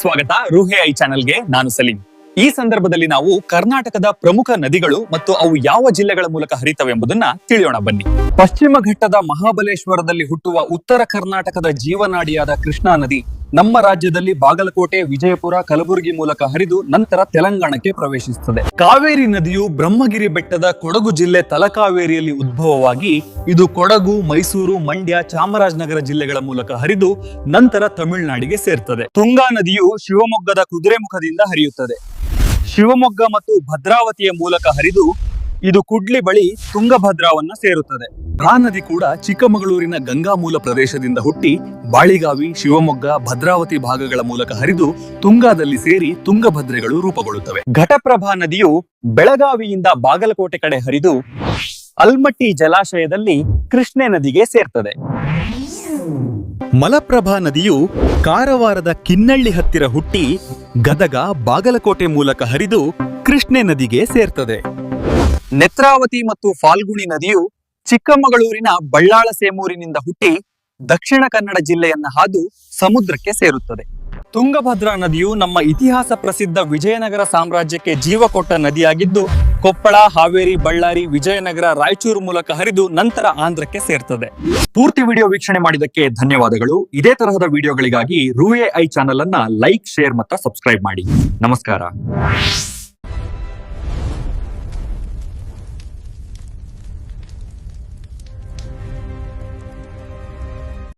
ಸ್ವಾಗತ ರೂಹೆ ಐ ಚಾನೆಲ್ಗೆ. ನಾನು ಸಲೀಂ. ಈ ಸಂದರ್ಭದಲ್ಲಿ ನಾವು ಕರ್ನಾಟಕದ ಪ್ರಮುಖ ನದಿಗಳು ಮತ್ತು ಅವು ಯಾವ ಜಿಲ್ಲೆಗಳ ಮೂಲಕ ಹರಿತವೆ ಎಂಬುದನ್ನ ತಿಳಿಯೋಣ ಬನ್ನಿ. ಪಶ್ಚಿಮ ಘಟ್ಟದ ಮಹಾಬಲೇಶ್ವರದಲ್ಲಿ ಹುಟ್ಟುವ ಉತ್ತರ ಕರ್ನಾಟಕದ ಜೀವನಾಡಿಯಾದ ಕೃಷ್ಣಾ ನದಿ ನಮ್ಮ ರಾಜ್ಯದಲ್ಲಿ ಬಾಗಲಕೋಟೆ, ವಿಜಯಪುರ, ಕಲಬುರಗಿ ಮೂಲಕ ಹರಿದು ನಂತರ ತೆಲಂಗಾಣಕ್ಕೆ ಪ್ರವೇಶಿಸುತ್ತದೆ. ಕಾವೇರಿ ನದಿಯು ಬ್ರಹ್ಮಗಿರಿ ಬೆಟ್ಟದ ಕೊಡಗು ಜಿಲ್ಲೆ ತಲಕಾವೇರಿಯಲ್ಲಿ ಉದ್ಭವವಾಗಿ ಇದು ಕೊಡಗು, ಮೈಸೂರು, ಮಂಡ್ಯ, ಚಾಮರಾಜನಗರ ಜಿಲ್ಲೆಗಳ ಮೂಲಕ ಹರಿದು ನಂತರ ತಮಿಳುನಾಡಿಗೆ ಸೇರ್ತದೆ. ತುಂಗಾ ನದಿಯು ಶಿವಮೊಗ್ಗದ ಕುದುರೆಮುಖದಿಂದ ಹರಿಯುತ್ತದೆ. ಶಿವಮೊಗ್ಗ ಮತ್ತು ಭದ್ರಾವತಿಯ ಮೂಲಕ ಹರಿದು ಇದು ಕುಡ್ಲಿ ಬಳಿ ತುಂಗಭದ್ರಾವನ್ನ ಸೇರುತ್ತದೆ. ಭ್ರಾ ನದಿ ಕೂಡ ಚಿಕ್ಕಮಗಳೂರಿನ ಗಂಗಾಮೂಲ ಪ್ರದೇಶದಿಂದ ಹುಟ್ಟಿ ಬಾಳಿಗಾವಿ, ಶಿವಮೊಗ್ಗ, ಭದ್ರಾವತಿ ಭಾಗಗಳ ಮೂಲಕ ಹರಿದು ತುಂಗಾದಲ್ಲಿ ಸೇರಿ ತುಂಗಭದ್ರೆಗಳು ರೂಪುಗೊಳ್ಳುತ್ತವೆ. ಘಟಪ್ರಭಾ ನದಿಯು ಬೆಳಗಾವಿಯಿಂದ ಬಾಗಲಕೋಟೆ ಕಡೆ ಹರಿದು ಅಲ್ಮಟ್ಟಿ ಜಲಾಶಯದಲ್ಲಿ ಕೃಷ್ಣೆ ನದಿಗೆ ಸೇರ್ತದೆ. ಮಲಪ್ರಭಾ ನದಿಯು ಕಾರವಾರದ ಕಿನ್ನಳ್ಳಿ ಹತ್ತಿರ ಹುಟ್ಟಿ ಗದಗ, ಬಾಗಲಕೋಟೆ ಮೂಲಕ ಹರಿದು ಕೃಷ್ಣೆ ನದಿಗೆ ಸೇರ್ತದೆ. ನೇತ್ರಾವತಿ ಮತ್ತು ಫಾಲ್ಗುಣಿ ನದಿಯು ಚಿಕ್ಕಮಗಳೂರಿನ ಬಳ್ಳಾಳ ಸೇಮೂರಿನಿಂದ ಹುಟ್ಟಿ ದಕ್ಷಿಣ ಕನ್ನಡ ಜಿಲ್ಲೆಯನ್ನ ಹಾದು ಸಮುದ್ರಕ್ಕೆ ಸೇರುತ್ತದೆ. ತುಂಗಭದ್ರಾ ನದಿಯು ನಮ್ಮ ಇತಿಹಾಸ ಪ್ರಸಿದ್ಧ ವಿಜಯನಗರ ಸಾಮ್ರಾಜ್ಯಕ್ಕೆ ಜೀವ ಕೊಟ್ಟ ನದಿಯಾಗಿದ್ದು ಕೊಪ್ಪಳ, ಹಾವೇರಿ, ಬಳ್ಳಾರಿ, ವಿಜಯನಗರ, ರಾಯಚೂರು ಮೂಲಕ ಹರಿದು ನಂತರ ಆಂಧ್ರಕ್ಕೆ ಸೇರ್ತದೆ. ಪೂರ್ತಿ ವಿಡಿಯೋ ವೀಕ್ಷಣೆ ಮಾಡಿದ್ದಕ್ಕೆ ಧನ್ಯವಾದಗಳು. ಇದೇ ತರಹದ ವಿಡಿಯೋಗಳಿಗಾಗಿ ರೂಹೆ ಐ ಚಾನೆಲ್ ಅನ್ನ ಲೈಕ್, ಶೇರ್ ಮತ್ತು ಸಬ್ಸ್ಕ್ರೈಬ್ ಮಾಡಿ. ನಮಸ್ಕಾರ.